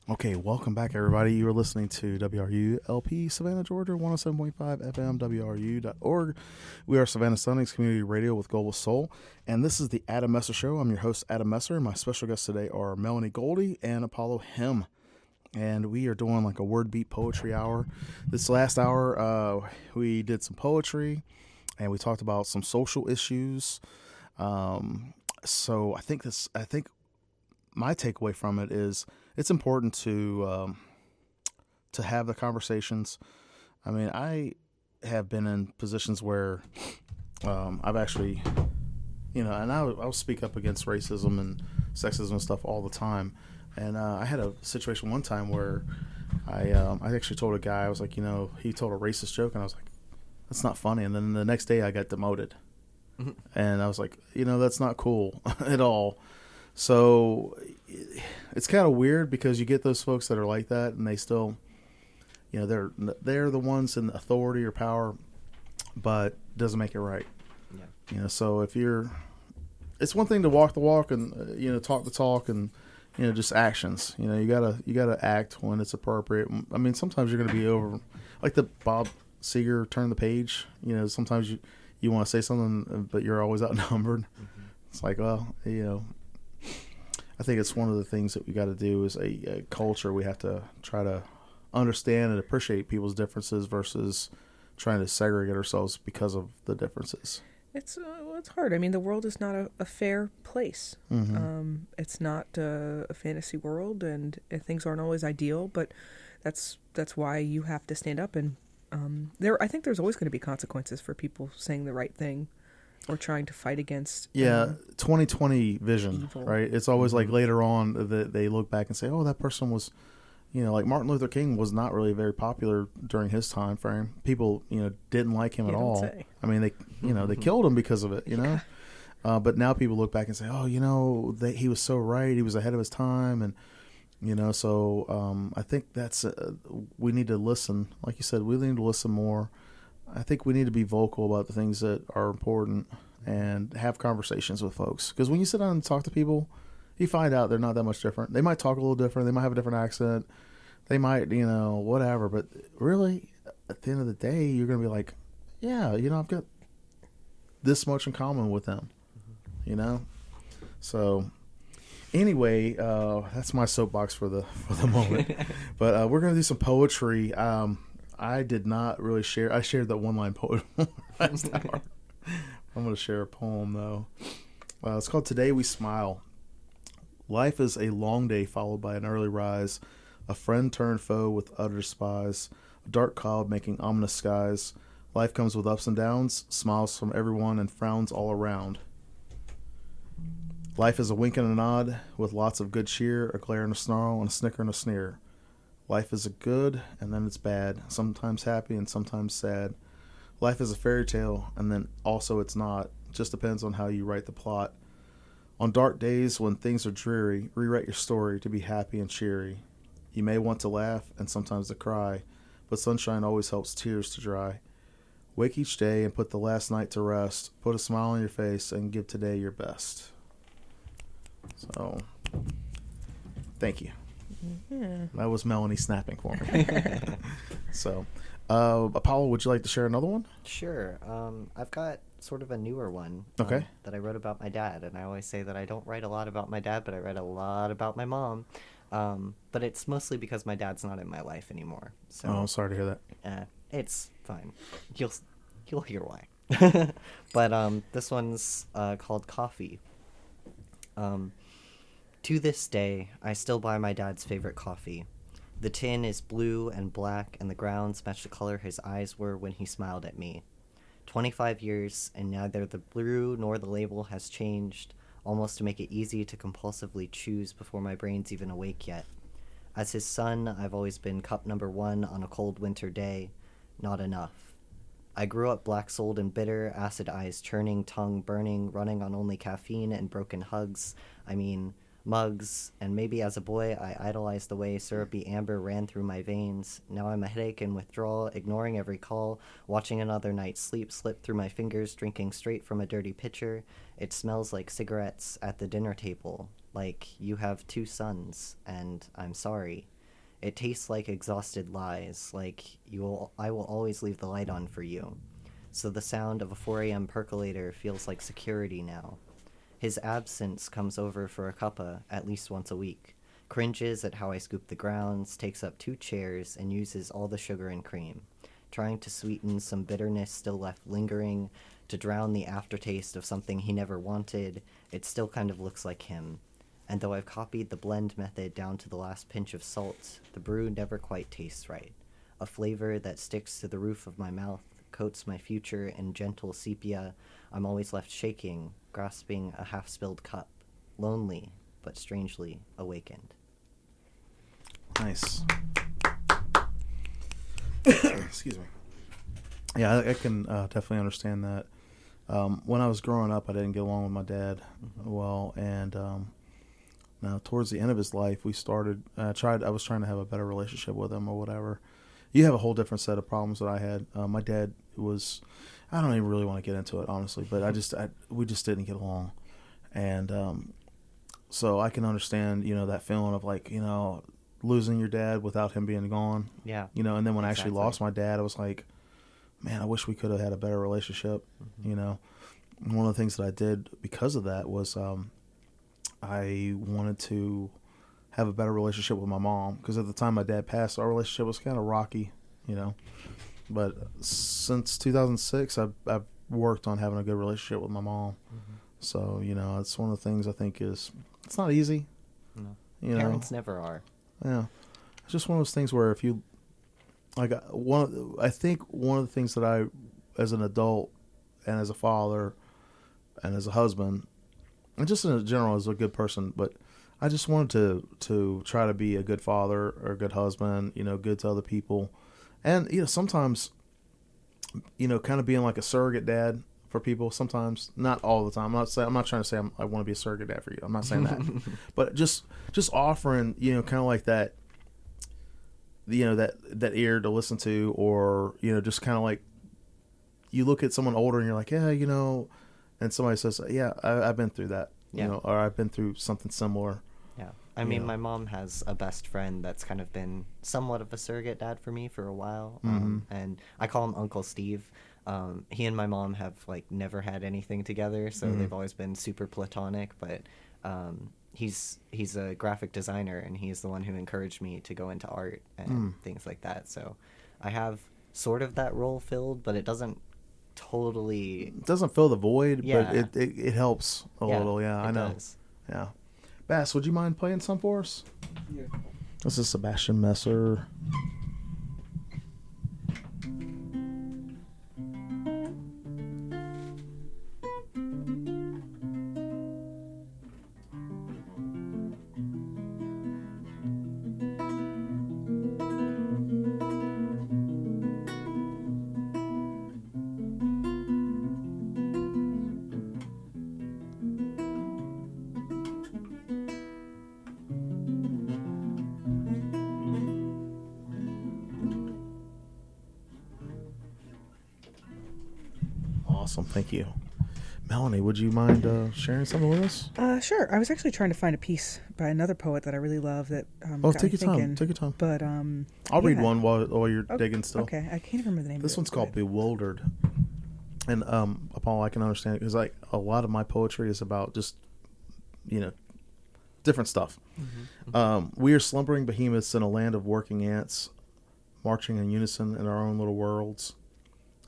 Okay, welcome back, everybody. You are listening to WRU-LP Savannah, Georgia, 107.5 FM, WRU.org. We are Savannah Sonics Community Radio with Global Soul, and this is the Adam Messer Show. I'm your host, Adam Messer, and my special guests today are Melanie Goldey and Apollo Him. And we are doing like a WordBeat poetry hour. This last hour, we did some poetry, and we talked about some social issues. So I think my takeaway from it is it's important to have the conversations. I mean, I have been in positions where I've actually, and I'll speak up against racism and sexism and stuff all the time. And I had a situation one time where I actually told a guy, I was like, he told a racist joke, and I was like, that's not funny. And then the next day I got demoted. Mm-hmm. And I was like, that's not cool at all. So it's kind of weird because you get those folks that are like that, and they still, they're the ones in authority or power, but doesn't make it right. Yeah. So it's one thing to walk the walk and talk the talk and just actions. You gotta act when it's appropriate. I mean, sometimes you're gonna be over, like the Bob Seger turn the page. Sometimes you want to say something, but you're always outnumbered. Mm-hmm. It's like, well, I think it's one of the things that we got to do is a culture. We have to try to understand and appreciate people's differences versus trying to segregate ourselves because of the differences. It's hard. I mean, the world is not a fair place. Mm-hmm. It's not a fantasy world, and things aren't always ideal. But that's why you have to stand up. And I think there's always going to be consequences for people saying the right thing or trying to fight against 2020 vision, evil. Right? It's always like later on that they look back and say, oh, that person was, like Martin Luther King was not really very popular during his time frame. People, didn't like him at all. Say. I mean, they killed him because of it, Yeah. But now people look back and say, oh, he was so right. He was ahead of his time. And, so I think that's, we need to listen. Like you said, we need to listen more. I think we need to be vocal about the things that are important and have conversations with folks. Because when you sit down and talk to people, you find out they're not that much different. They might talk a little different. They might have a different accent. They might, whatever. But really, at the end of the day, you're going to be like, yeah, I've got this much in common with them, So anyway, that's my soapbox for the moment. But we're going to do some poetry. I did not really share. I shared that one-line poem last hour. I'm going to share a poem, though. It's called Today We Smile. Life is a long day followed by an early rise. A friend turned foe with utter despise. A dark cloud making ominous skies. Life comes with ups and downs, smiles from everyone and frowns all around. Life is a wink and a nod with lots of good cheer, a glare and a snarl, and a snicker and a sneer. Life is a good, and then it's bad, sometimes happy and sometimes sad. Life is a fairy tale, and then also it's not. Just depends on how you write the plot. On dark days when things are dreary, rewrite your story to be happy and cheery. You may want to laugh and sometimes to cry, but sunshine always helps tears to dry. Wake each day and put the last night to rest. Put a smile on your face and give today your best. So, thank you. Yeah. That was Melanie snapping for me. So, Apollo, would you like to share another one? Sure. I've got sort of a newer one that I wrote about my dad. And I always say that I don't write a lot about my dad, but I write a lot about my mom. But it's mostly because my dad's not in my life anymore. So, I'm sorry to hear that. It's fine. You'll hear why. But this one's called Coffee. To this day, I still buy my dad's favorite coffee. The tin is blue and black, and the grounds match the color his eyes were when he smiled at me. 25 years, and neither the brew nor the label has changed, almost to make it easy to compulsively choose before my brain's even awake yet. As his son, I've always been cup number one on a cold winter day. Not enough. I grew up black-souled and bitter, acid eyes churning, tongue burning, running on only caffeine and broken hugs. Mugs, and maybe as a boy I idolized the way syrupy amber ran through my veins. Now I'm a headache and withdrawal, ignoring every call, watching another night's sleep slip through my fingers, drinking straight from a dirty pitcher. It smells like cigarettes at the dinner table, like you have two sons, and I'm sorry. It tastes like exhausted lies, like I will always leave the light on for you. So the sound of a 4 a.m. percolator feels like security now. His absence comes over for a cuppa at least once a week, cringes at how I scoop the grounds, takes up 2 chairs, and uses all the sugar and cream, trying to sweeten some bitterness still left lingering, to drown the aftertaste of something he never wanted. It still kind of looks like him. And though I've copied the blend method down to the last pinch of salt, the brew never quite tastes right. A flavor that sticks to the roof of my mouth, coats my future in gentle sepia. I'm always left shaking, grasping a half-spilled cup, lonely, but strangely awakened. Nice. Excuse me. Yeah, I can definitely understand that. When I was growing up, I didn't get along with my dad well, and now towards the end of his life, we started. I was trying to have a better relationship with him or whatever. You have a whole different set of problems that I had. My dad was. I don't even really want to get into it, honestly, but we just didn't get along, and so I can understand, that feeling of like, losing your dad without him being gone. Yeah. And then when I actually lost my dad, I was like, man, I wish we could have had a better relationship. One of the things that I did because of that was I wanted to have a better relationship with my mom, because at the time my dad passed, our relationship was kind of rocky, But since 2006, I've worked on having a good relationship with my mom. So, it's one of the things I think it's not easy. No. Parents never are. Yeah. It's just one of those things where if you, I think one of the things that I, as an adult and as a father and as a husband, and just in general as a good person, but I just wanted to try to be a good father or a good husband, good to other people. And, sometimes, kind of being like a surrogate dad for people sometimes, not all the time. I'm not trying to say I want to be a surrogate dad for you. I'm not saying that. But just offering, kind of like that, that ear to listen to, or, just kind of like you look at someone older and you're like, yeah, and somebody says, yeah, I've been through that, or I've been through something similar. Yeah. I mean, my mom has a best friend that's kind of been somewhat of a surrogate dad for me for a while. And I call him Uncle Steve. He and my mom have never had anything together, so they've always been super platonic, but he's a graphic designer, and he's the one who encouraged me to go into art and things like that. So I have sort of that role filled, but it doesn't totally... It doesn't fill the void, yeah. but it helps a little. Yeah, I know. Does. Yeah. Bass, would you mind playing some for us? Yeah. This is Sebastian Messer. Awesome, thank you. Melanie, would you mind sharing something with us? Sure. I was actually trying to find a piece by another poet that I really love that take your time. Take your time. But I'll read one while you're digging still. Okay, I can't remember the name. This one's called "Bewildered," and Paul, I can understand it because a lot of my poetry is about just different stuff. We are slumbering behemoths in a land of working ants, marching in unison in our own little worlds.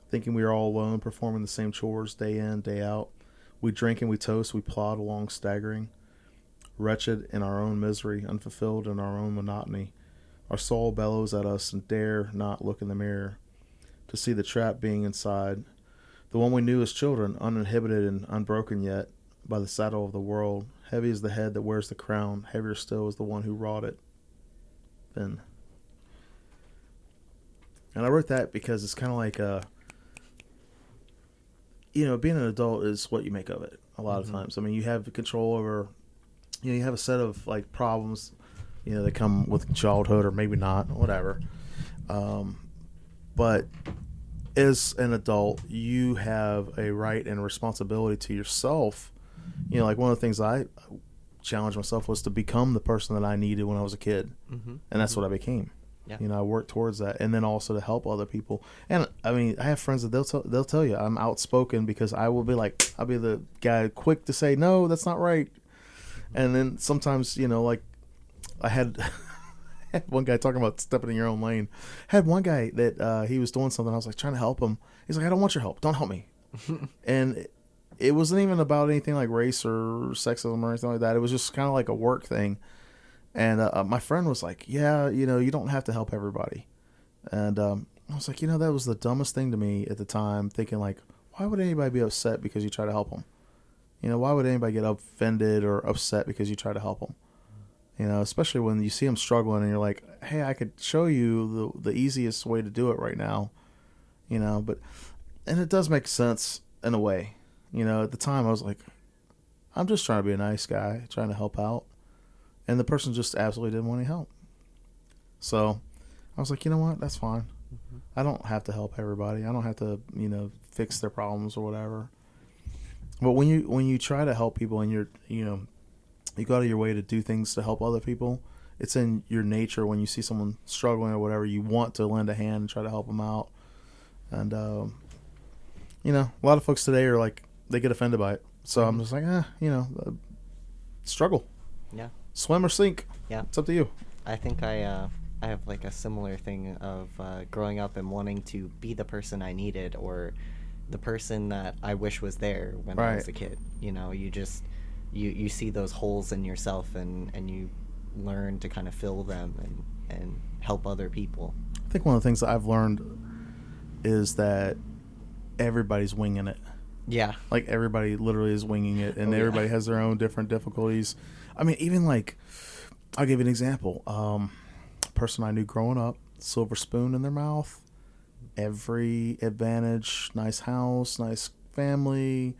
Thinking we are all alone, performing the same chores day in, day out. We drink and we toast, we plod along staggering. Wretched in our own misery, unfulfilled in our own monotony. Our soul bellows at us and dare not look in the mirror to see the trap being inside. The one we knew as children, uninhibited and unbroken yet by the saddle of the world. Heavy is the head that wears the crown, heavier still is the one who wrought it. Then. And I wrote that because it's kind of like being an adult is what you make of it a lot of times. I mean, you have control over, you have a set of problems, that come with childhood or maybe not, whatever. But as an adult, you have a right and responsibility to yourself. Like one of the things I challenged myself was to become the person that I needed when I was a kid. And that's what I became. Yeah. You know, I work towards that, and then also to help other people. And I mean, I have friends that they'll tell you I'm outspoken because I'll be the guy quick to say no, that's not right. And then sometimes, you know, like I had one guy talking about stepping in your own lane. Had one guy that he was doing something. I was like trying to help him. He's like, I don't want your help. Don't help me. And it wasn't even about anything like race or sexism or anything like that. It was just kind of like a work thing. And my friend was like, yeah, you know, you don't have to help everybody. And I was like, you know, that was the dumbest thing to me at the time, thinking like, why would anybody be upset because you try to help them? You know, why would anybody get offended or upset because you try to help them? You know, especially when you see them struggling and you're like, hey, I could show you the easiest way to do it right now. You know, and it does make sense in a way. You know, at the time I was like, I'm just trying to be a nice guy, trying to help out. And the person just absolutely didn't want any help. So I was like, you know what? That's fine. Mm-hmm. I don't have to help everybody. I don't have to, you know, fix their problems or whatever. But when you try to help people and you go out of your way to do things to help other people, it's in your nature when you see someone struggling or whatever, you want to lend a hand and try to help them out. And, you know, a lot of folks today are like, they get offended by it. So I'm just like, you know, struggle. Yeah. Swim or sink. Yeah. It's up to you. I think I have like a similar thing of growing up and wanting to be the person I needed or the person that I wish was there when I was a kid. You know, you just you see those holes in yourself and you learn to kind of fill them and help other people. I think one of the things that I've learned is that everybody's winging it. Yeah. Like everybody literally is winging it, and everybody has their own different difficulties. I mean, even like, I'll give you an example. A person I knew growing up, silver spoon in their mouth, every advantage, nice house, nice family,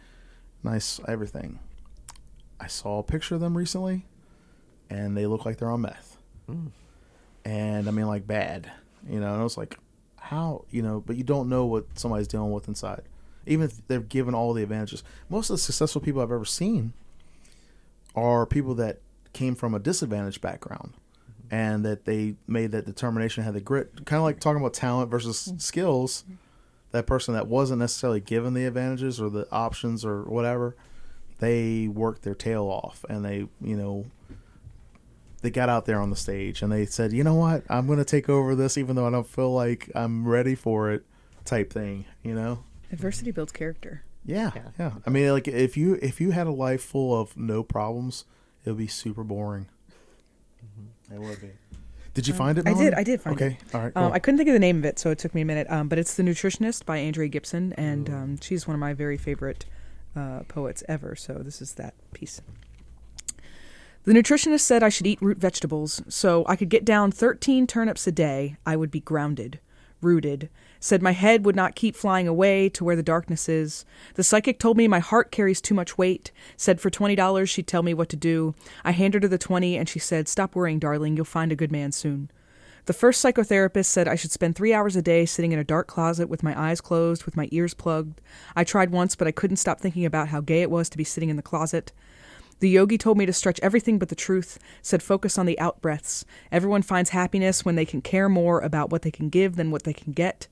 nice everything. I saw a picture of them recently, and they look like they're on meth. Mm. And I mean, like bad, you know, and I was like, how, you know, but you don't know what somebody's dealing with inside. Even if they're given all the advantages. Most of the successful people I've ever seen are people that came from a disadvantaged background and that they made that determination, had the grit. Kind of like talking about talent versus skills. That person that wasn't necessarily given the advantages or the options or whatever, they worked their tail off and they, you know, they got out there on the stage and they said, you know what, I'm going to take over this even though I don't feel like I'm ready for it type thing, you know? Adversity builds character. Yeah. I mean, like if you had a life full of no problems, it would be super boring. Mm-hmm. It would be. Did you find it, Melanie? I did find it. Okay, all right. Cool. I couldn't think of the name of it, so it took me a minute. But it's The Nutritionist by Andrea Gibson, and she's one of my very favorite poets ever, so this is that piece. The nutritionist said I should eat root vegetables, so I could get down 13 turnips a day. I would be grounded, rooted. Said my head would not keep flying away to where the darkness is. The psychic told me my heart carries too much weight. Said for $20 she'd tell me what to do. I handed her the 20 and she said, stop worrying, darling, you'll find a good man soon. The first psychotherapist said I should spend 3 hours a day sitting in a dark closet with my eyes closed, with my ears plugged. I tried once, but I couldn't stop thinking about how gay it was to be sitting in the closet. The yogi told me to stretch everything but the truth, said focus on the out-breaths. Everyone finds happiness when they can care more about what they can give than what they can get.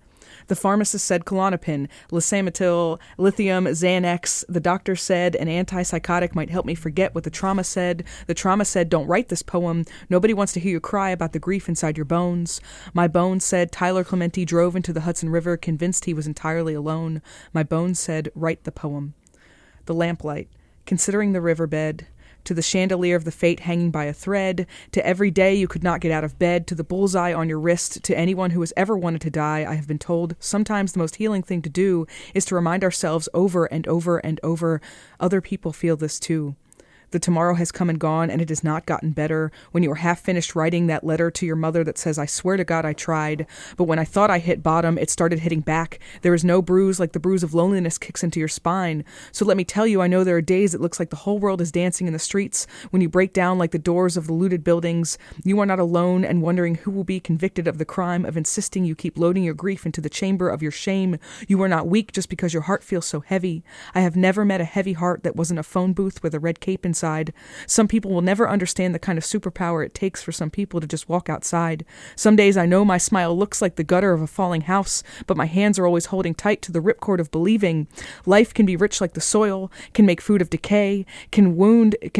The pharmacist said Klonopin, Lisamatil, lithium, Xanax. The doctor said an antipsychotic might help me forget what the trauma said. The trauma said, don't write this poem. Nobody wants to hear you cry about the grief inside your bones. My bones said Tyler Clementi drove into the Hudson River, convinced he was entirely alone. My bones said, write the poem. The lamplight. Considering the riverbed, to the chandelier of the fate hanging by a thread, to every day you could not get out of bed, to the bullseye on your wrist, to anyone who has ever wanted to die, I have been told sometimes the most healing thing to do is to remind ourselves over and over and over, other people feel this too. The tomorrow has come and gone, and it has not gotten better. When you are half finished writing that letter to your mother that says, I swear to God I tried, but when I thought I hit bottom, it started hitting back. There is no bruise like the bruise of loneliness kicks into your spine. So let me tell you, I know there are days it looks like the whole world is dancing in the streets. When you break down like the doors of the looted buildings, you are not alone and wondering who will be convicted of the crime of insisting you keep loading your grief into the chamber of your shame. You are not weak just because your heart feels so heavy. I have never met a heavy heart that wasn't a phone booth with a red cape and inside. Some people will never understand the kind of superpower it takes for some people to just walk outside. Some days I know my smile looks like the gutter of a falling house, but my hands are always holding tight to the ripcord of believing. Life can be rich like the soil, can make food of decay, can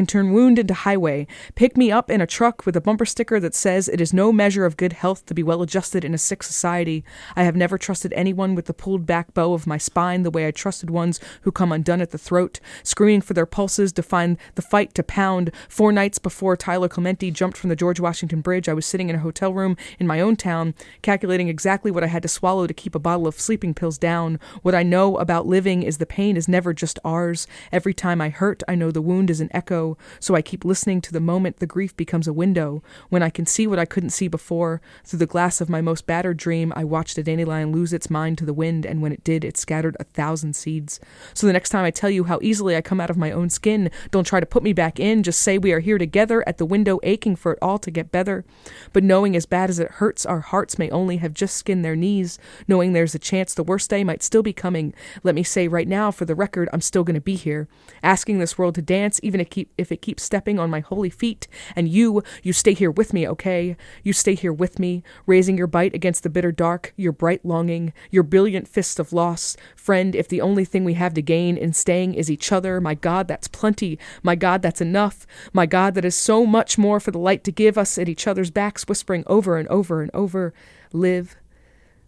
turn wound into highway. Pick me up in a truck with a bumper sticker that says it is no measure of good health to be well adjusted in a sick society. I have never trusted anyone with the pulled back bow of my spine the way I trusted ones who come undone at the throat, screaming for their pulses to find the fight to pound. 4 nights before Tyler Clementi jumped from the George Washington Bridge, I was sitting in a hotel room in my own town, calculating exactly what I had to swallow to keep a bottle of sleeping pills down. What I know about living is the pain is never just ours. Every time I hurt, I know the wound is an echo, so I keep listening to the moment the grief becomes a window. When I can see what I couldn't see before, through the glass of my most battered dream, I watched a dandelion lose its mind to the wind, and when it did, it scattered 1,000 seeds. So the next time I tell you how easily I come out of my own skin, don't try to put me back in, just say we are here together at the window aching for it all to get better. But knowing as bad as it hurts, our hearts may only have just skinned their knees, knowing there's a chance the worst day might still be coming. Let me say right now, for the record, I'm still going to be here, asking this world to dance, even if it keeps stepping on my holy feet. And you stay here with me, okay? You stay here with me, raising your bite against the bitter dark, your bright longing, your brilliant fist of loss. Friend, if the only thing we have to gain in staying is each other, my God, that's plenty. My God, that's enough. My God, that is so much more for the light to give us at each other's backs, whispering over and over and over, live,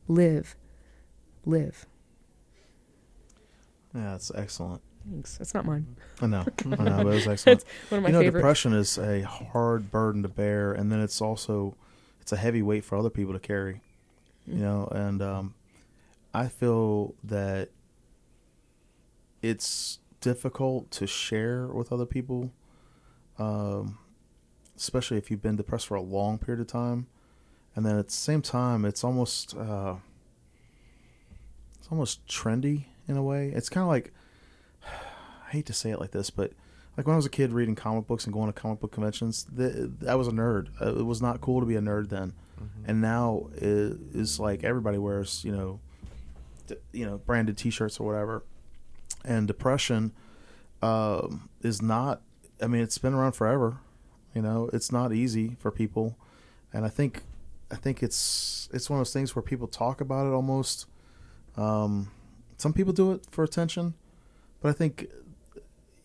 live, live. Yeah, it's excellent. Thanks. That's not mine. I know, but it was excellent. It's one of my favorites. Depression is a hard burden to bear, and then it's a heavy weight for other people to carry. And I feel that it's difficult to share with other people, especially if you've been depressed for a long period of time, and then at the same time, it's almost trendy in a way. It's kind of like, I hate to say it like this, but like when I was a kid reading comic books and going to comic book conventions, I was a nerd. It was not cool to be a nerd then. Mm-hmm. And now it's like everybody wears, branded T-shirts or whatever. And depression is not, it's been around forever. It's not easy for people. And I think it's one of those things where people talk about it almost. Some people do it for attention, but I think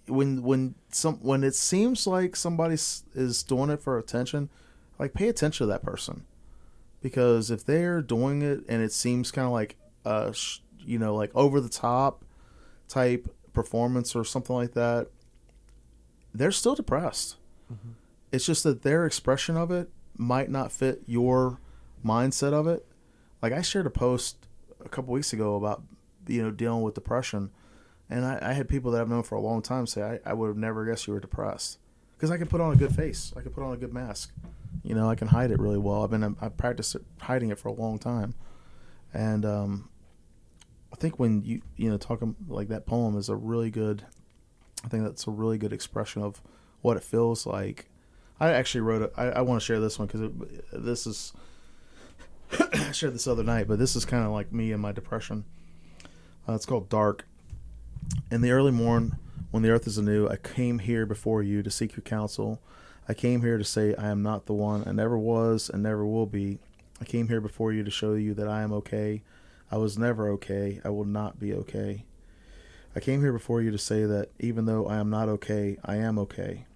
when it seems like somebody is doing it for attention, like pay attention to that person, because if they're doing it and it seems kind of like like over the top type performance or something like that, they're still depressed. Mm-hmm. It's just that their expression of it might not fit your mindset of it. Like I shared a post a couple weeks ago about dealing with depression. And I had people that I've known for a long time say, I would have never guessed you were depressed. Because I can put on a good face. I can put on a good mask. I can hide it really well. I've practiced hiding it for a long time. And I think when you talking like that poem is a really good, I think that's a really good expression of what it feels like. I actually wrote it. I want to share this one because this is, I shared this other night, but this is kind of like me and my depression. It's called Dark. In the early morn, when the earth is anew, I came here before you to seek your counsel. I came here to say I am not the one. I never was and never will be. I came here before you to show you that I am okay. I was never okay. I will not be okay. I came here before you to say that even though I am not okay, I am okay.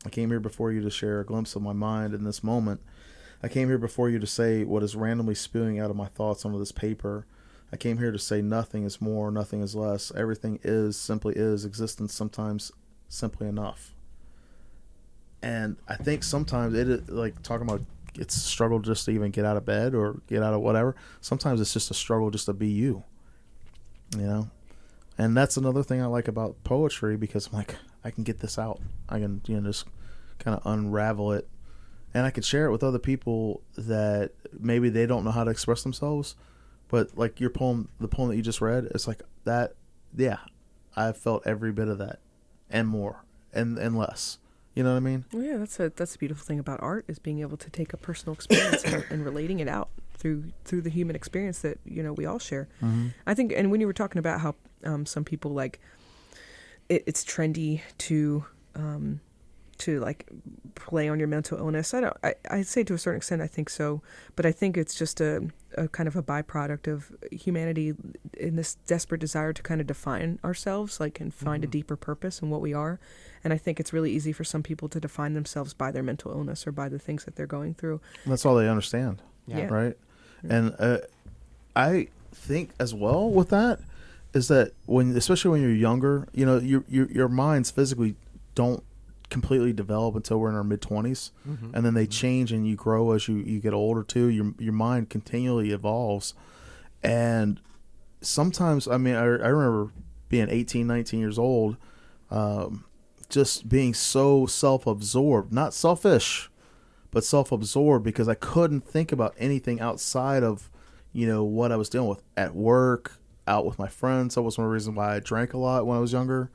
I came here before you to share a glimpse of my mind in this moment. I came here before you to say what is randomly spewing out of my thoughts onto this paper. I came here to say nothing is more, nothing is less. Everything is, simply is, existence sometimes simply enough. And I think sometimes it is like talking about it's a struggle just to even get out of bed or get out of whatever. Sometimes it's just a struggle just to be you, And that's another thing I like about poetry, because I'm like, I can get this out. I can, just kind of unravel it. And I can share it with other people that maybe they don't know how to express themselves. But like your poem, the poem that you just read, it's like that. Yeah, I've felt every bit of that, and more, and less. You know what I mean? Well, yeah, that's a beautiful thing about art, is being able to take a personal experience and relating it out through the human experience that we all share. Mm-hmm. I think, and when you were talking about how some people like it's trendy to to like play on your mental illness. I'd say to a certain extent I think so, but I think it's just a kind of a byproduct of humanity in this desperate desire to kind of define ourselves, like, and find a deeper purpose in what we are. And I think it's really easy for some people to define themselves by their mental illness or by the things that they're going through. That's all they understand. Yeah. Right. And I think as well with that is that especially when you're younger, you know, your minds physically don't completely develop until we're in our mid-20s, and then they change and you grow as you get older too. Your mind continually evolves, and sometimes, I mean, I remember being 18, 19 years old, just being so self-absorbed, not selfish, but self-absorbed, because I couldn't think about anything outside of, you know, what I was dealing with at work, out with my friends. That was one reason why I drank a lot when I was younger.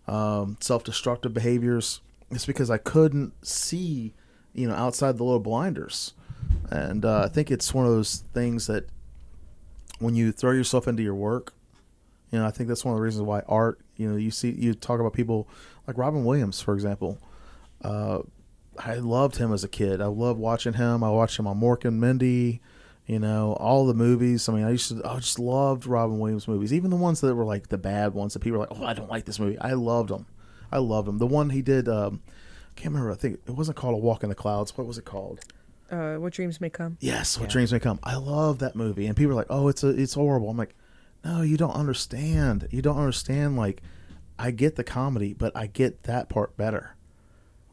Self-destructive behaviors. It's because I couldn't see, you know, outside the little blinders. And I think it's one of those things that when you throw yourself into your work, you know, I think that's one of the reasons why art, you know, you talk about people like Robin Williams, for example. I loved him as a kid. I loved watching him. I watched him on Mork and Mindy, you know, all the movies. I mean, I just loved Robin Williams movies, even the ones that were like the bad ones that people were like, oh, I don't like this movie. I loved them. The one he did, I can't remember. I think it wasn't called A Walk in the Clouds. What was it called? What Dreams May Come. Yes, What Dreams May Come. I love that movie. And people are like, oh, it's horrible. I'm like, no, you don't understand. You don't understand. Like, I get the comedy, but I get that part better.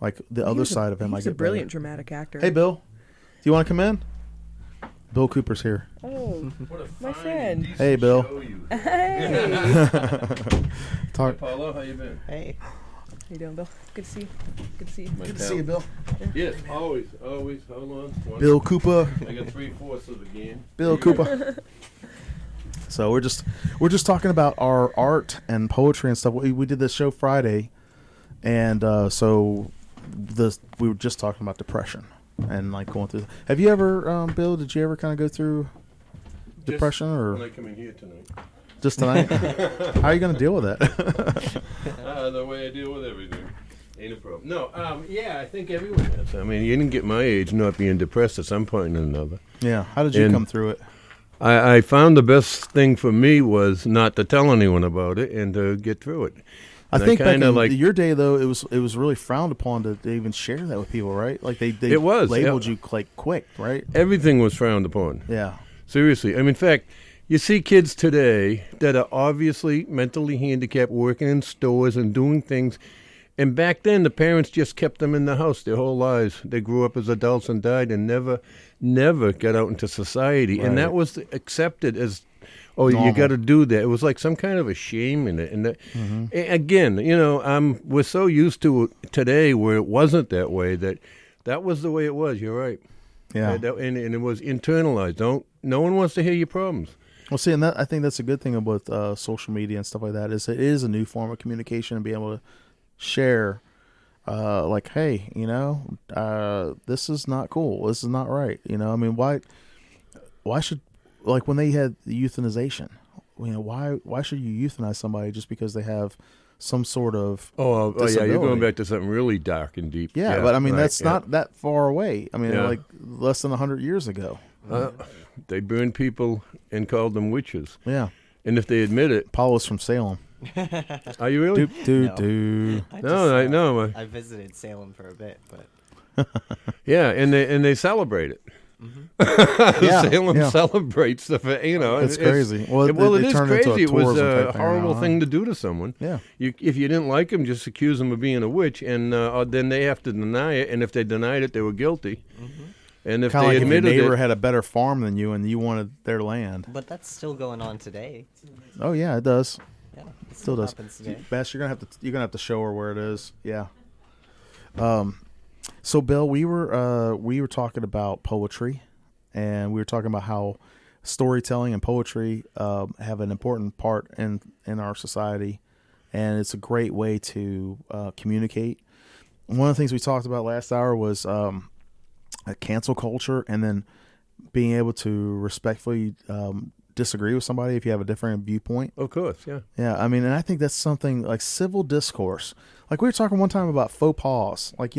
Like the other side of him, I get He's a brilliant better. dramatic actor. Hey, Bill, do you want to come in? Bill Cooper's here. Oh, my friend. Hey, Bill. Hey. Talk. Paulo, how you been? Hey. How you doing, Bill? Good to see you. Good to see you. Good to see you, Bill. Yes, always. Hold on. Bill Cooper. I got 3/4 of the game. Bill Cooper. So we're just talking about our art and poetry and stuff. We did this show Friday, and we were just talking about depression and like going through. Have you ever, Bill? Did you ever kind of go through depression or when I come in here tonight? just tonight? How are you going to deal with that? The way I deal with everything. Ain't a problem. No, yeah, I think everyone has. I mean, you didn't get my age not being depressed at some point or another. Yeah. How did you And- come through it? I found the best thing for me was not to tell anyone about it and to get through it. I And think back kinda in your day, though, it was really frowned upon to even share that with people, right? Like they It was, labeled yeah. you like quick, right? Everything was frowned upon. Yeah. Seriously. I mean, in fact, you see kids today that are obviously mentally handicapped working in stores and doing things. And back then, the parents just kept them in the house their whole lives. They grew up as adults and died and never got out into society. Right. And that was accepted as, oh, Normal. you got to do that. It was like some kind of a shame in it. And again, you know, we're so used to it today where it wasn't that way that was the way it was. You're right. Yeah. And it was internalized. No one wants to hear your problems. Well, see, and I think that's a good thing about social media and stuff like that. Is it is a new form of communication and being able to share, like, hey, you know, this is not cool. This is not right. You know, I mean, why should, like, when they had the euthanization, you know, why should you euthanize somebody just because they have some sort of Oh yeah, you're disability? going back to something really dark and deep. Yeah, but I mean, right, that's yeah. not that far away. I mean, Yeah. like less than 100 years ago. They burned people and called them witches. Yeah. And if they admit it, Apollo's from Salem. are you really? Do. No. I visited Salem for a bit, but Yeah, and they celebrate it. Yeah, Salem yeah. celebrates the you know. It's crazy. Well, it it is turned into a crazy. It was tourism a type thing horrible now, thing huh? to do to someone. Yeah. If you didn't like them, just accuse them of being a witch, and then they have to deny it. And if they denied it, they were guilty. And if Kind of they like if your admitted neighbor it, had a better farm than you and you wanted their land. but that's still going on today. Oh yeah, it does. Yeah, it Still does. happens today. Bess, you're gonna have to show her where it is. Yeah. So Bill, we were talking about poetry, and we were talking about how storytelling and poetry have an important part in our society, and it's a great way to communicate. One of the things we talked about last hour was cancel culture, and then being able to respectfully disagree with somebody, if you have a different viewpoint. Of course, yeah. Yeah, I mean, and I think that's something like civil discourse. Like we were talking one time about faux pas. Like,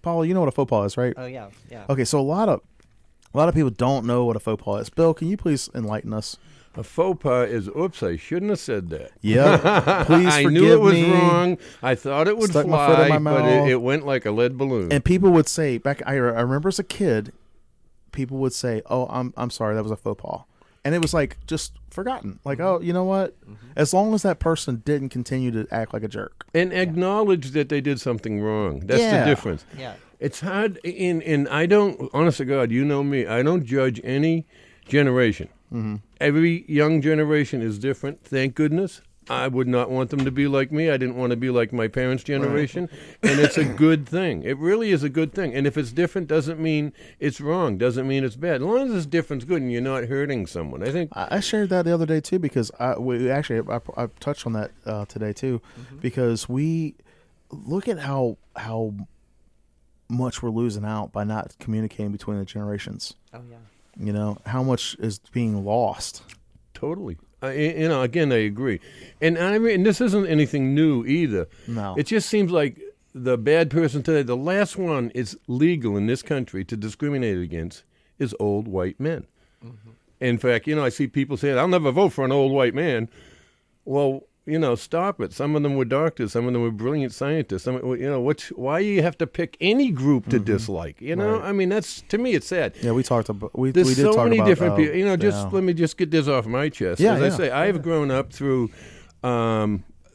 Paul, you know what a faux pas is, right? Oh yeah, yeah. Okay, so a lot of people don't know what a faux pas is. Bill, can you please enlighten us? A faux pas is, oops, I shouldn't have said that. Yeah, please I forgive knew it was me. wrong. I thought it would Stuck my foot in fly, my but mouth. it went like a lead balloon. And people would say back. I remember as a kid, people would say, "Oh, I'm sorry, that was a faux pas," and it was like just forgotten. Like, oh, you know what? As long as that person didn't continue to act like a jerk. And acknowledge that they did something wrong. That's Yeah. the difference. Yeah. It's hard, and I don't, honest to God, you know me, I don't judge any generation. Every young generation is different, thank goodness. I would not want them to be like me. I didn't want to be like my parents' generation. And it's a good thing. It really is a good thing. And if it's different, doesn't mean it's wrong, doesn't mean it's bad. As long as it's different, it's good, and you're not hurting someone. I think I shared that the other day too because I touched on that today too because we look at how much we're losing out by not communicating between the generations. Oh yeah. How much is being lost. totally. Again, I agree. And I mean, this isn't anything new either. No. It just seems like the bad person today, the last one is legal in this country to discriminate against is old white men. In fact, I see people saying, I'll never vote for an old white man. Well, stop it. Some of them were doctors. Some of them were brilliant scientists. Why you have to pick any group to dislike? Right. I mean, to me, it's sad. Yeah, we talked about. There's we did so talk many about, different people. yeah. Let me just get this off my chest. Yeah, As yeah. I say, I've grown up through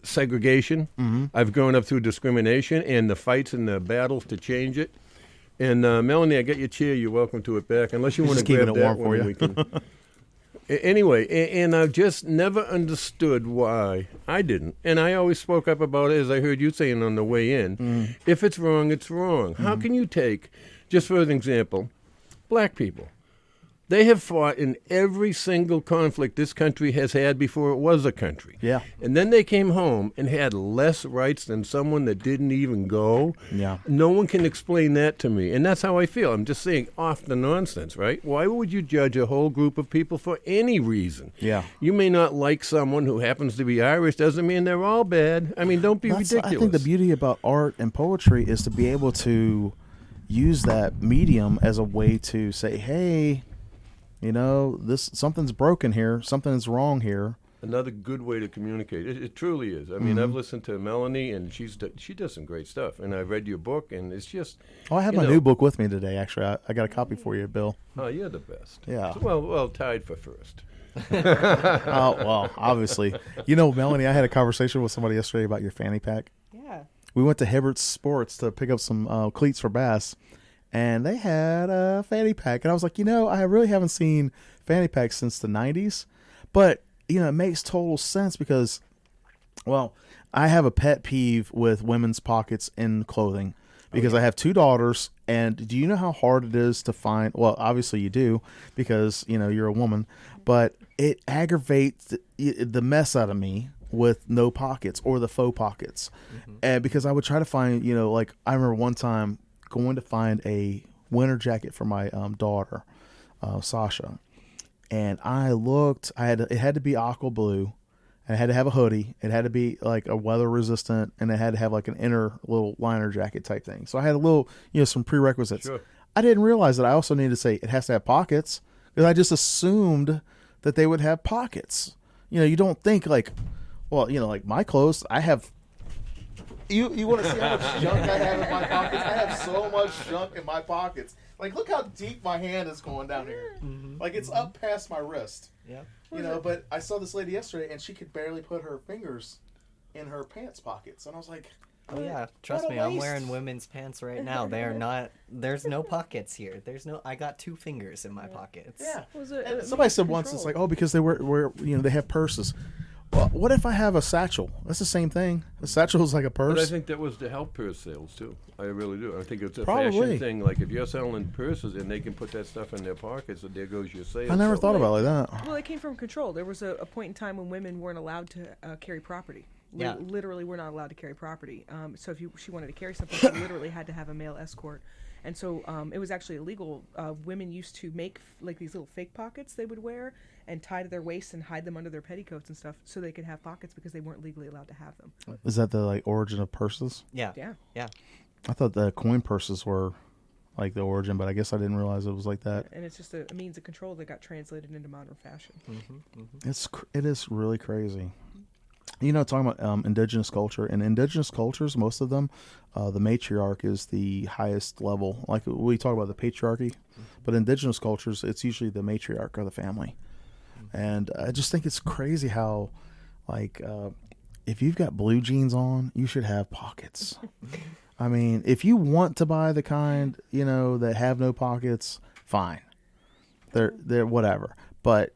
segregation. I've grown up through discrimination and the fights and the battles to change it. And Melanie, I got your chair. You're welcome to it back, unless you want to Just keeping grab it that warm for one. you. We can. Anyway, and I've just never understood why I didn't. And I always spoke up about it, as I heard you saying on the way in. If it's wrong, it's wrong. How can you take, just for an example, black people? They have fought in every single conflict this country has had before it was a country. Yeah. And then they came home and had less rights than someone that didn't even go. Yeah. No one can explain that to me. And that's how I feel. I'm just saying off the nonsense, right? Why would you judge a whole group of people for any reason? Yeah. You may not like someone who happens to be Irish. Doesn't mean they're all bad. I mean, don't be ridiculous. I think the beauty about art and poetry is to be able to use that medium as a way to say, hey, something's broken here. Something is wrong here. Another good way to communicate. It truly is. I mean, I've listened to Melanie, and she does some great stuff. And I've read your book, and it's just. Oh, I have my new book with me today. Actually, I got a copy for you, Bill. Oh, you're the best. Yeah. Well, tied for first. Oh well, obviously. Melanie, I had a conversation with somebody yesterday about your fanny pack. Yeah. We went to Hibbert's Sports to pick up some cleats for bass, and they had a fanny pack. And I was like, I really haven't seen fanny packs since the 90s. But, it makes total sense because, well, I have a pet peeve with women's pockets in clothing because I have two daughters. And do you know how hard it is to find? Well, obviously you do because, you're a woman. But it aggravates the mess out of me with no pockets or the faux pockets. And because I would try to find, like I remember one time going to find a winter jacket for my daughter, Sasha. And I looked, it had to be aqua blue. And it had to have a hoodie. It had to be like a weather resistant, and it had to have like an inner little liner jacket type thing. So I had a little, some prerequisites. Sure. I didn't realize that I also needed to say it has to have pockets because I just assumed that they would have pockets. You don't think like, well, like my clothes, I have. You want to see how much junk I have in my pockets? I have so much junk in my pockets. Like, look how deep my hand is going down here. Like, it's up past my wrist. Yeah. But I saw this lady yesterday, and she could barely put her fingers in her pants pockets. And I was like, Oh yeah, trust me, I'm wearing women's pants right now. They are not. There's no pockets here. I got 2 fingers in my pockets. Yeah. And somebody said once, it's like, oh, because they wear they have purses. Well, what if I have a satchel? That's the same thing. A satchel is like a purse. But I think that was to help purse sales, too. I really do. I think it's a Probably. fashion thing. Like, if you're selling purses and they can put that stuff in their pockets, and there goes your sales. I never thought about it like that. Well, it came from control. There was a point in time when women weren't allowed to carry property. Yeah. Literally, we're not allowed to carry property. So if she wanted to carry something, she literally had to have a male escort. And so it was actually illegal. Women used to make like these little fake pockets they would wear and tie to their waist and hide them under their petticoats and stuff so they could have pockets because they weren't legally allowed to have them. Is that the like origin of purses? Yeah. Yeah. Yeah. I thought the coin purses were like the origin, but I guess I didn't realize it was like that. And it's just a means of control that got translated into modern fashion. It is really crazy. You know, talking about indigenous culture, in indigenous cultures, most of them, the matriarch is the highest level. Like we talk about the patriarchy, but indigenous cultures, it's usually the matriarch of the family. And I just think it's crazy how, like, if you've got blue jeans on, you should have pockets. I mean, if you want to buy the kind, you know, that have no pockets, fine. They're whatever. But,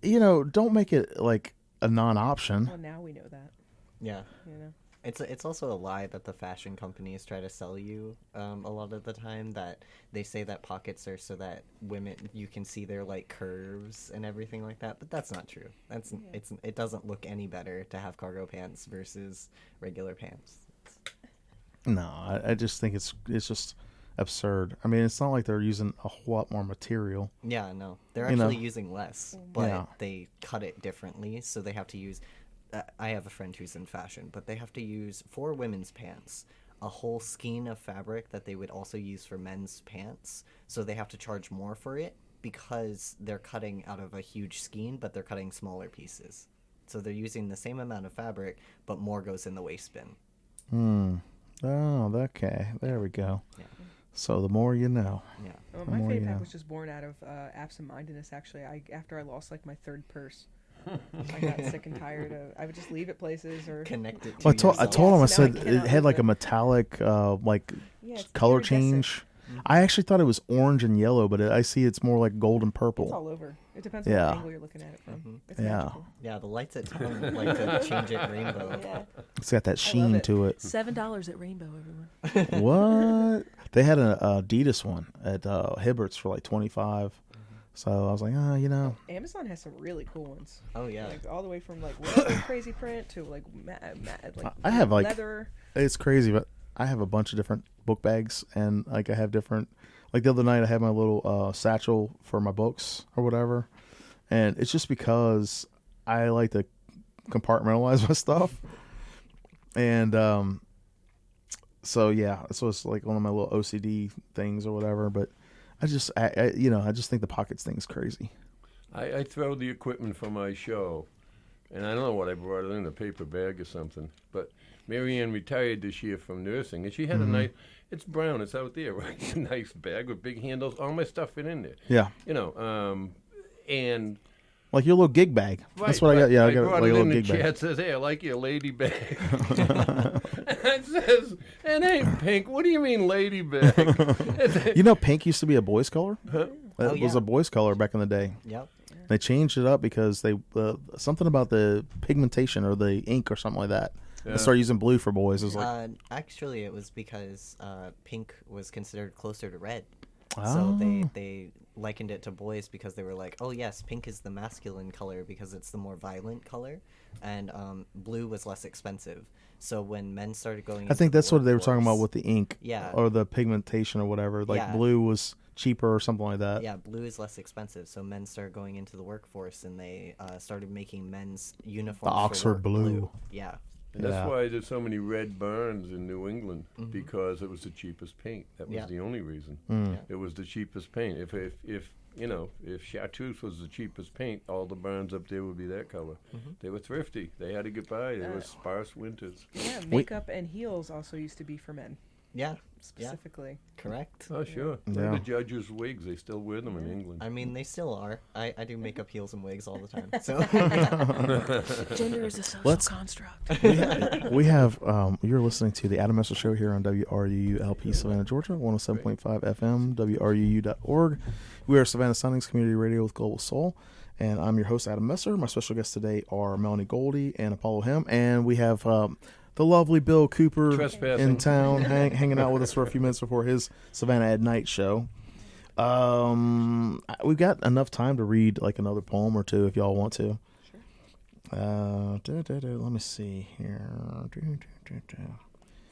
you know, don't make it like a non-option. Well, now we know that. Yeah. You know. It's also a lie that the fashion companies try to sell you a lot of the time, that they say that pockets are so that women, you can see their like curves and everything like that, but that's not true. It doesn't look any better to have cargo pants versus regular pants. No, I just think it's just absurd. I mean, it's not like they're using a whole lot more material. Yeah, no. They're You know. actually using less, but Yeah. they cut it differently, so they have to use... I have a friend who's in fashion, but they have to use, for women's pants, a whole skein of fabric that they would also use for men's pants, so they have to charge more for it because they're cutting out of a huge skein, but they're cutting smaller pieces. So they're using the same amount of fabric, but more goes in the waste bin. Oh, okay. There we go. Yeah. So the more you know. Yeah. Well, The my more fanny you pack know. was just born out of absent-mindedness, actually. After I lost, like, my third purse. I got sick and tired of... I would just leave it places or... Connect it to Well, I told him, I Yes, now I said it cannot had like a live metallic, like Yeah, it's color iridescent. change. I actually thought it was orange and yellow, but I see it's more like gold and It's purple. all over. It depends on Yeah. what angle you're looking at it from. It's Yeah. magical. Yeah, the lights at town like to change it rainbow. Yeah. It's got that sheen it. to it. $7 at Rainbow, everyone. What? They had an Adidas one at Hibbert's for like 25. So I was like, you know. Amazon has some really cool ones. Oh, yeah. Like all the way from like really crazy print to like like I have like leather. It's crazy, but I have a bunch of different book bags, and like I have different. Like the other night, I had my little satchel for my books or whatever, and it's just because I like to compartmentalize my stuff, and so yeah, so it's like one of my little OCD things or whatever. But I just think the pockets thing is crazy. I throw the equipment for my show, and I don't know what I brought it in, a paper bag or something. But Marianne retired this year from nursing, and she had a nice, it's brown, it's out there, right? A nice bag with big handles, all my stuff fit in there. Yeah, You know, and... like your little gig bag. Right, That's what I got. Yeah, I got brought like a it in, little and gig bag. Chad says, "Hey, I like your lady bag." And it says, "It ain't pink. What do you mean, lady bag?" You know, pink used to be a boy's color. Oh, It was yeah. a boy's color back in the day. Yep. They changed it up because they something about the pigmentation or the ink or something like that. Yeah. They started using blue for boys. It was like, Actually, it was because pink was considered closer to red. Oh. So they likened it to boys because they were like, oh, yes, pink is the masculine color because it's the more violent color. And blue was less expensive. So when men started going I think into the that's what they were talking about workforce- with the ink, Yeah. or the pigmentation or whatever. Like Yeah. blue was cheaper or something like that. Yeah, blue is less expensive, so men started going into the workforce, and they started making men's uniforms. for Oxford work blue. Yeah, And that's Yeah. why there's so many red barns in New England, because it was the cheapest paint. That was Yeah. the only reason. Mm. It was the cheapest paint. If you know, if chartreuse was the cheapest paint, all the barns up there would be that color. They were thrifty. They had to get by. They were sparse winters. Yeah, makeup and heels also used to be for men yeah, specifically. correct. Oh, sure. Yeah. The judges' wigs, they still wear them in England. I mean, they still are. I do makeup, heels, and wigs all the time. So Gender is a social Let's- construct. We have you're listening to the Adam Messer Show here on WRUU LP Savannah, Georgia, 107.5 FM, WRUU.org. We are Savannah Sunnings Community Radio with Global Soul, and I'm your host, Adam Messer. My special guests today are Melanie Goldey and Apollo Hem, and we have the lovely Bill Cooper Trespassing. in town hanging out with us for a few minutes before his Savannah at Night show. We've got enough time to read like another poem or two if y'all want to. Sure. Let me see here.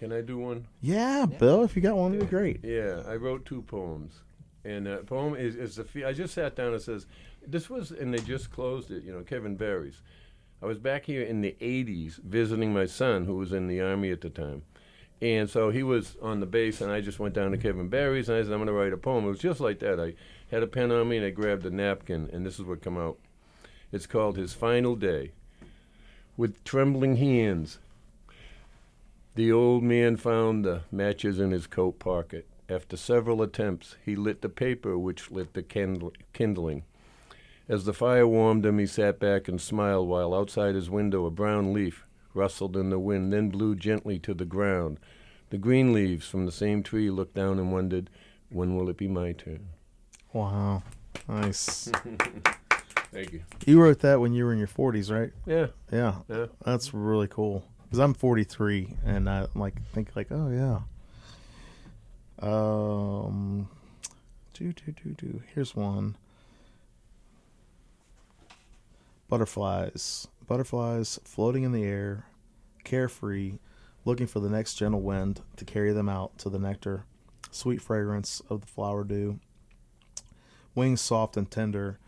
Can I do one? Yeah, Bill, if you got one, it'd be great. Yeah, I wrote 2 poems. And the poem is I just sat down and says, this was, and they just closed it, Kevin Barry's. I was back here in the 80s visiting my son, who was in the Army at the time. And so he was on the base, and I just went down to Kevin Barry's, and I said, I'm going to write a poem. It was just like that. I had a pen on me, and I grabbed a napkin, and this is what came out. It's called His Final Day. With trembling hands, the old man found the matches in his coat pocket. After several attempts, he lit the paper which lit the kindling. As the fire warmed him, he sat back and smiled while outside his window a brown leaf rustled in the wind, then blew gently to the ground. The green leaves from the same tree looked down and wondered, when will it be my turn? Wow. Nice. Thank you. You wrote that when you were in your 40s, right? Yeah. Yeah. That's really cool. Because I'm 43, and I think oh, yeah. Here's one. Butterflies floating in the air, carefree, looking for the next gentle wind to carry them out to the nectar, sweet fragrance of the flower dew. Wings soft and tender,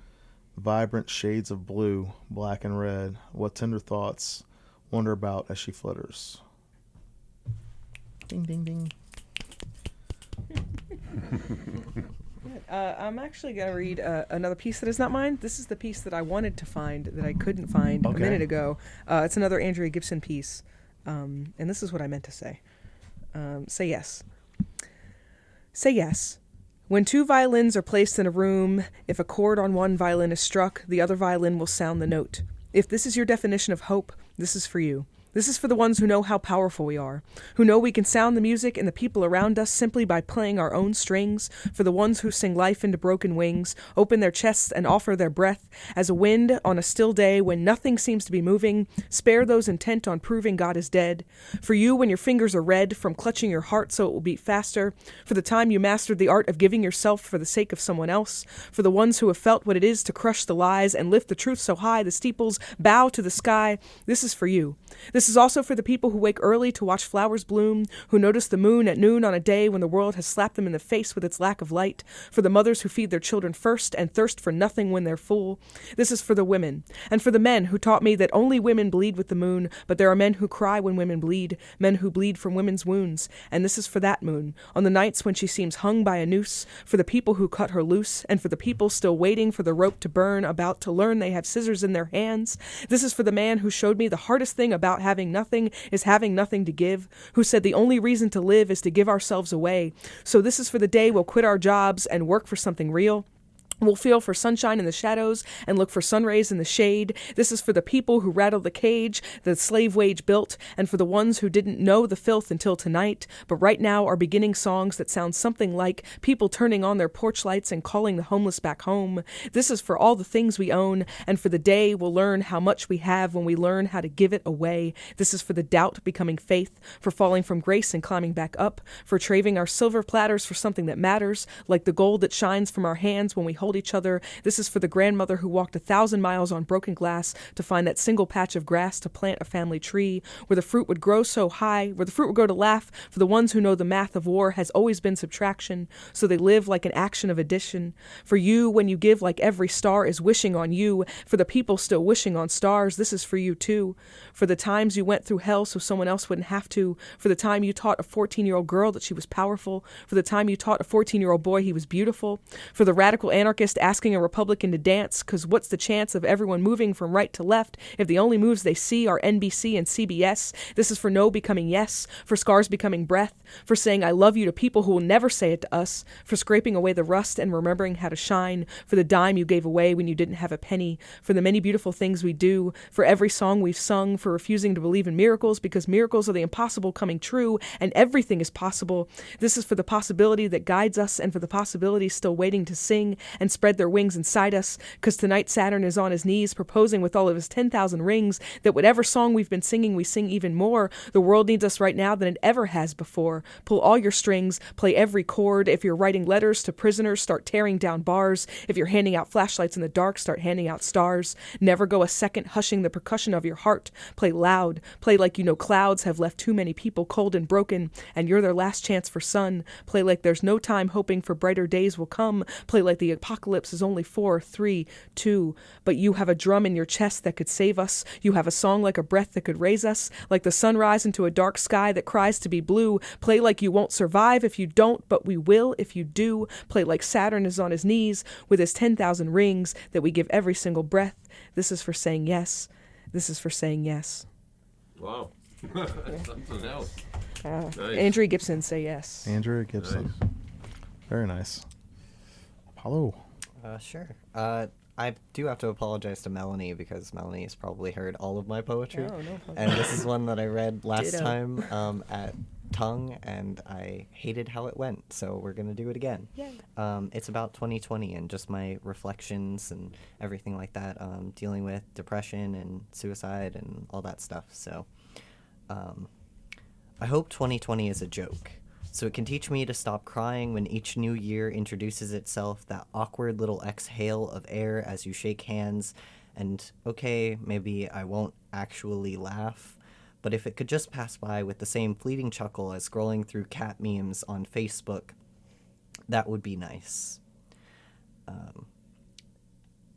vibrant shades of blue, black and red. What tender thoughts wander about as she flutters. Ding, ding, ding. I'm actually going to read another piece that is not mine. This is the piece that I wanted to find that I couldn't find a minute ago. It's another Andrea Gibson piece, and this is what I meant to say. Say yes. Say yes. When 2 violins are placed in a room, if a chord on one violin is struck, the other violin will sound the note. If this is your definition of hope, this is for you. This is for the ones who know how powerful we are, who know we can sound the music and the people around us simply by playing our own strings, for the ones who sing life into broken wings, open their chests and offer their breath, as a wind on a still day when nothing seems to be moving, spare those intent on proving God is dead. For you when your fingers are red from clutching your heart so it will beat faster, for the time you mastered the art of giving yourself for the sake of someone else, for the ones who have felt what it is to crush the lies and lift the truth so high the steeples bow to the sky, this is for you. This is also for the people who wake early to watch flowers bloom, who notice the moon at noon on a day when the world has slapped them in the face with its lack of light, for the mothers who feed their children first and thirst for nothing when they're full. This is for the women, and for the men who taught me that only women bleed with the moon, but there are men who cry when women bleed, men who bleed from women's wounds, and this is for that moon, on the nights when she seems hung by a noose, for the people who cut her loose, and for the people still waiting for the rope to burn, about to learn they have scissors in their hands. This is for the man who showed me the hardest thing about having nothing is having nothing to give, who said the only reason to live is to give ourselves away. So this is for the day we'll quit our jobs and work for something real. We'll feel for sunshine in the shadows and look for sun rays in the shade. This is for the people who rattled the cage the slave wage built, and for the ones who didn't know the filth until tonight, but right now are beginning songs that sound something like people turning on their porch lights and calling the homeless back home. This is for all the things we own, and for the day we'll learn how much we have when we learn how to give it away. This is for the doubt becoming faith, for falling from grace and climbing back up, for trading our silver platters for something that matters, like the gold that shines from our hands when we hold each other. This is for the grandmother who walked 1,000 miles on broken glass to find that single patch of grass to plant a family tree, where the fruit would grow so high, where the fruit would grow to laugh, for the ones who know the math of war has always been subtraction, so they live like an action of addition. For you, when you give like every star is wishing on you, for the people still wishing on stars, this is for you too. For the times you went through hell so someone else wouldn't have to, for the time you taught a 14-year-old girl that she was powerful, for the time you taught a 14-year-old boy he was beautiful, for the radical anarchist asking a Republican to dance, because what's the chance of everyone moving from right to left if the only moves they see are NBC and CBS? This is for no becoming yes, for scars becoming breath, for saying I love you to people who will never say it to us, for scraping away the rust and remembering how to shine, for the dime you gave away when you didn't have a penny, for the many beautiful things we do, for every song we've sung, for refusing to believe in miracles because miracles are the impossible coming true and everything is possible. This is for the possibility that guides us and for the possibility still waiting to sing and spread their wings inside us, 'cause tonight Saturn is on his knees, proposing with all of his 10,000 rings that whatever song we've been singing, we sing even more. The world needs us right now than it ever has before. Pull all your strings, play every chord. If you're writing letters to prisoners, start tearing down bars. If you're handing out flashlights in the dark, start handing out stars. Never go a second hushing the percussion of your heart. Play loud. Play like you know clouds have left too many people cold and broken, and you're their last chance for sun. Play like there's no time hoping for brighter days will come. Play like the apocalypse is only 4, 3, 2. But you have a drum in your chest that could save us. You have a song like a breath that could raise us. Like the sunrise into a dark sky that cries to be blue. Play like you won't survive if you don't, but we will if you do. Play like Saturn is on his knees with his 10,000 rings that we give every single breath. This is for saying yes. This is for saying yes. Wow. Something else. Nice. Andrea Gibson, say yes. Andrea Gibson. Nice. Very nice. Apollo. Sure. I do have to apologize to Melanie because Melanie has probably heard all of my poetry. Oh, no problem. And this is one that I read last Ditto. time at Tongue, and I hated how it went, so we're going to do it again. Yay. It's about 2020 and just my reflections and everything like that, dealing with depression and suicide and all that stuff. So I hope 2020 is a joke, so it can teach me to stop crying when each new year introduces itself, that awkward little exhale of air as you shake hands, and okay, maybe I won't actually laugh, but if it could just pass by with the same fleeting chuckle as scrolling through cat memes on Facebook, that would be nice.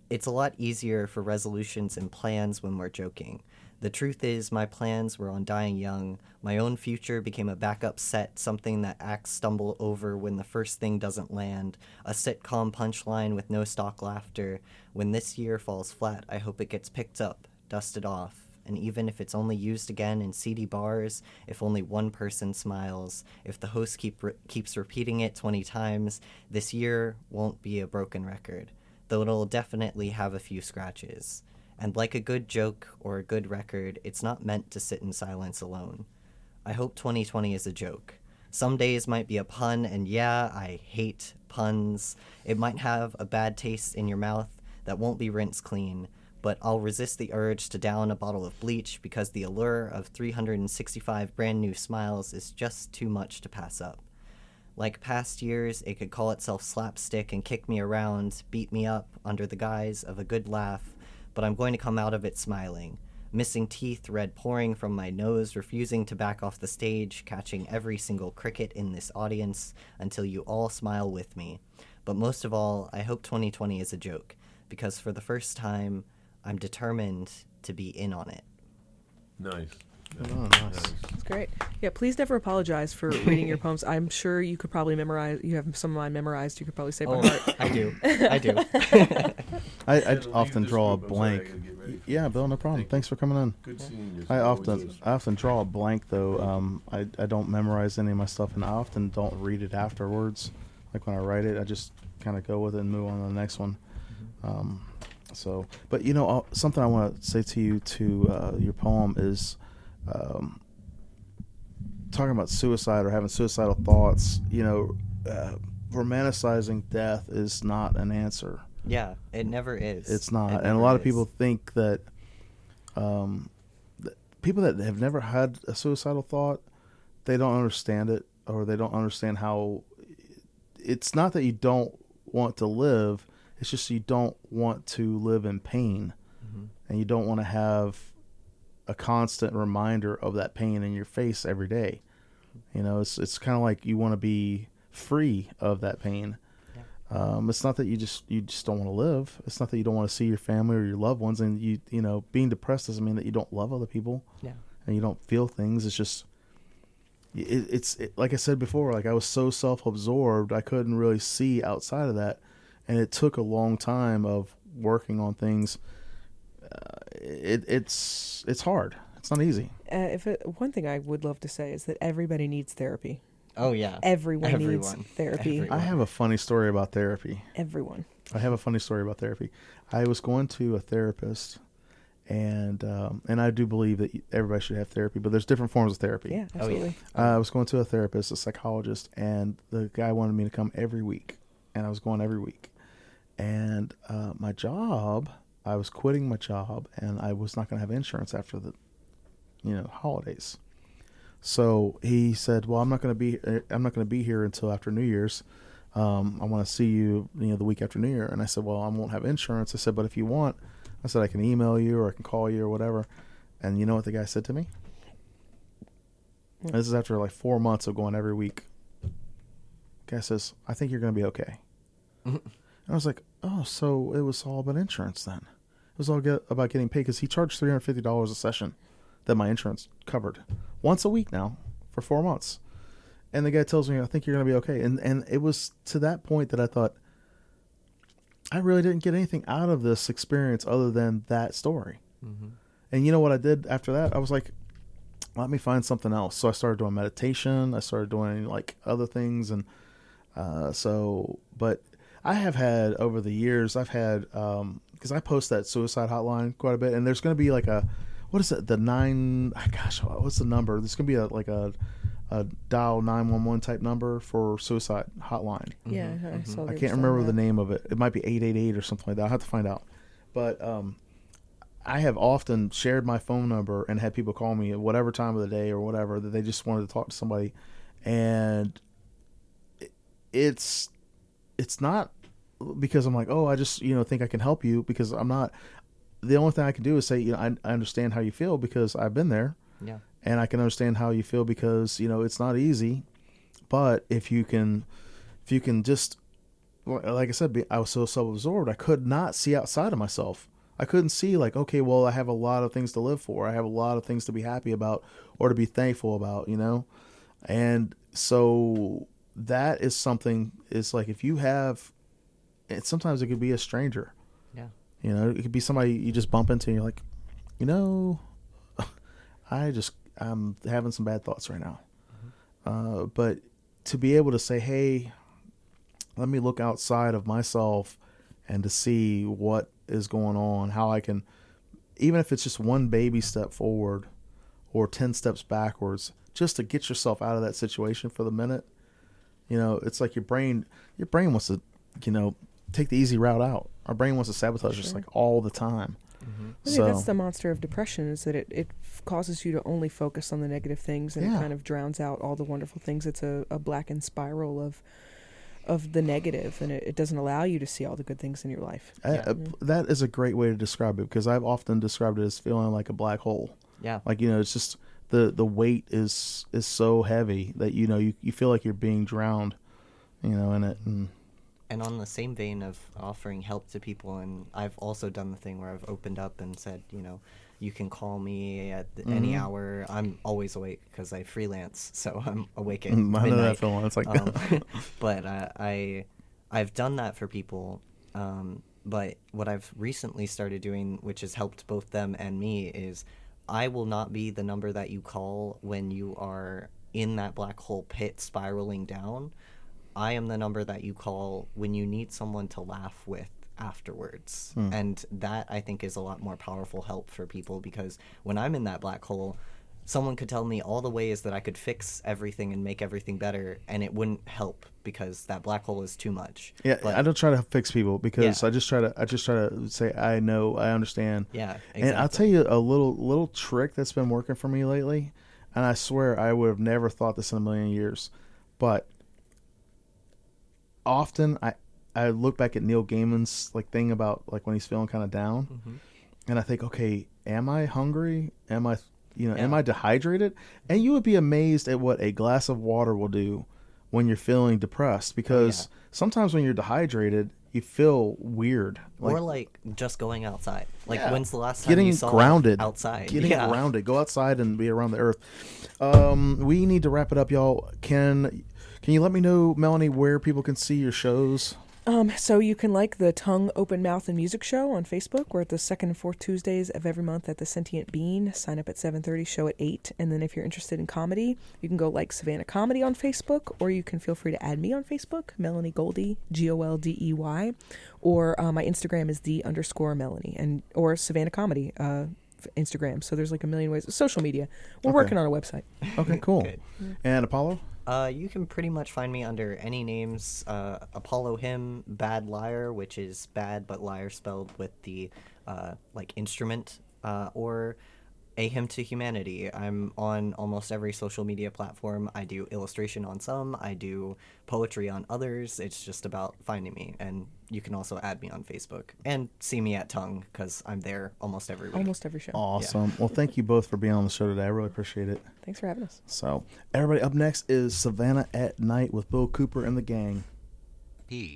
It's a lot easier for resolutions and plans when we're joking. The truth is, my plans were on dying young. My own future became a backup set, something that acts stumble over when the first thing doesn't land, a sitcom punchline with no stock laughter. When this year falls flat, I hope it gets picked up, dusted off, and even if it's only used again in seedy bars, if only one person smiles, if the host keeps repeating it 20 times, this year won't be a broken record, though it'll definitely have a few scratches. And like a good joke or a good record, it's not meant to sit in silence alone. I hope 2020 is a joke. Some days might be a pun, and yeah, I hate puns. It might have a bad taste in your mouth that won't be rinsed clean, but I'll resist the urge to down a bottle of bleach because the allure of 365 brand new smiles is just too much to pass up. Like past years, it could call itself slapstick and kick me around, beat me up under the guise of a good laugh, but I'm going to come out of it smiling. Missing teeth, red pouring from my nose, refusing to back off the stage, catching every single cricket in this audience until you all smile with me. But most of all, I hope 2020 is a joke, because for the first time, I'm determined to be in on it. Nice. Oh, nice. That's great. Yeah, please never apologize for reading your poems. I'm sure you could probably memorize. You have some of mine memorized. You could probably say by heart. I do. I do. I often draw a blank. Yeah, Bill, no problem. Thanks for coming in. Good seeing you. I often draw a blank though. I don't memorize any of my stuff, and I often don't read it afterwards. Like when I write it, I just kind of go with it and move on to the next one. But you know, something I want to say to you to your poem is talking about suicide or having suicidal thoughts. You know, romanticizing death is not an answer. Yeah, it never is. It's not. It And a never lot of is. people think that people that have never had a suicidal thought, they don't understand it, or they don't understand how it's not that you don't want to live, it's just you don't want to live in pain. Mm-hmm. And you don't want to have a constant reminder of that pain in your face every day. You know, it's kind of like you want to be free of that pain. It's not that you just don't want to live. It's not that you don't want to see your family or your loved ones. And you know, being depressed doesn't mean that you don't love other people. Yeah. And you don't feel things. It's just, it's like I said before, like I was so self-absorbed, I couldn't really see outside of that. And it took a long time of working on things. It's hard. It's not easy. One thing I would love to say is that everybody needs therapy. Oh, yeah. Everyone needs therapy. Everyone. I have a funny story about therapy. Everyone. I was going to a therapist, and I do believe that everybody should have therapy, but there's different forms of therapy. Yeah, absolutely. I was going to a therapist, a psychologist, and the guy wanted me to come every week, and I was going every week. And my job, I was quitting my job, and I was not going to have insurance after the, holidays. So he said, "Well, I'm not going to be here until after New Year's. I want to see you, the week after New Year." And I said, "Well, I won't have insurance." I said, "But if you want," I said, "I can email you or I can call you or whatever." And you know what the guy said to me? This is after like 4 months of going every week. The guy says, "I think you're going to be okay." And I was like, "Oh, so it was all about insurance then? It was all about getting paid," because he charged $350 a session that my insurance covered once a week now for 4 months. And the guy tells me, "I think you're going to be okay." And it was to that point that I thought, I really didn't get anything out of this experience other than that story. Mm-hmm. And you know what I did after that? I was like, let me find something else. So I started doing meditation. I started doing like other things. And but I have had over the years, I've had, because I post that suicide hotline quite a bit. And there's going to be like what is it? What's the number? There's going to be a dial 911 type number for suicide hotline. Yeah, Mm-hmm. I saw. I can't remember the name of it. It might be 888 or something like that. I'll have to find out. But I have often shared my phone number and had people call me at whatever time of the day or whatever that they just wanted to talk to somebody. And it's not because I'm like, oh, I just, think I can help you, because I'm not. The only thing I can do is say, I understand how you feel because I've been there. Yeah. And I can understand how you feel because, it's not easy. But if you can just, like I said, I was so self-absorbed, I could not see outside of myself. I couldn't see like, okay, well, I have a lot of things to live for. I have a lot of things to be happy about or to be thankful about, And so that is something, it's like if you have, and sometimes it could be a stranger. Yeah. It could be somebody you just bump into and you're like, I'm having some bad thoughts right now. Mm-hmm. But to be able to say, hey, let me look outside of myself and to see what is going on, how I can, even if it's just one baby step forward or 10 steps backwards, just to get yourself out of that situation for the minute. It's like your brain wants to, take the easy route out. Our brain wants to sabotage us like all the time. Mm-hmm. I think that's the monster of depression, is that it causes you to only focus on the negative things, and it kind of drowns out all the wonderful things. It's a blackened spiral of the negative, and it doesn't allow you to see all the good things in your life. That is a great way to describe it, because I've often described it as feeling like a black hole. Yeah. Like, it's just the weight is so heavy that, you feel like you're being drowned, in it. And on the same vein of offering help to people, and I've also done the thing where I've opened up and said, you can call me at any hour. I'm always awake because I freelance, so I'm awake at midnight. I know that feeling. It's like, but I've done that for people. But what I've recently started doing, which has helped both them and me, is I will not be the number that you call when you are in that black hole pit spiraling down. I am the number that you call when you need someone to laugh with afterwards. And that, I think, is a lot more powerful help for people, because when I'm in that black hole, someone could tell me all the ways that I could fix everything and make everything better, and it wouldn't help because that black hole is too much. Yeah, but I don't try to fix people, because Yeah. I just try to say, I know, I understand. Yeah, exactly. And I'll tell you a little trick that's been working for me lately, and I swear I would have never thought this in a million years, but often I look back at Neil Gaiman's thing about when he's feeling kind of down, and I think, okay, am I hungry? Am I am I dehydrated? And you would be amazed at what a glass of water will do when you're feeling depressed, because sometimes when you're dehydrated, you feel weird. Or just going outside. When's the last time getting you saw grounded outside? Getting grounded. Go outside and be around the earth. We need to wrap it up, y'all. Can you let me know, Melanie, where people can see your shows? So you can like the Tongue, Open Mouth, and Music Show on Facebook. We're at the second and fourth Tuesdays of every month at the Sentient Bean. Sign up at 7:30, show at 8. And then if you're interested in comedy, you can go like Savannah Comedy on Facebook, or you can feel free to add me on Facebook, Melanie Goldey, Goldey, or my Instagram is _Melanie, or Savannah Comedy Instagram. So there's a million ways. Social media. We're working on a website. Okay, cool. Good. And Apollo? You can pretty much find me under any names. Apollo Hymn, Bad Liar, which is bad but liar spelled with the like instrument, or A Hymn to Humanity. I'm on almost every social media platform. I do illustration on some. I do poetry on others. It's just about finding me, and you can also add me on Facebook and see me at Tongue because I'm there almost every week. Almost every show. Awesome. Well, thank you both for being on the show today. I really appreciate it. Thanks for having us. So, everybody, up next is Savannah at Night with Bill Cooper and the gang.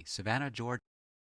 Savannah George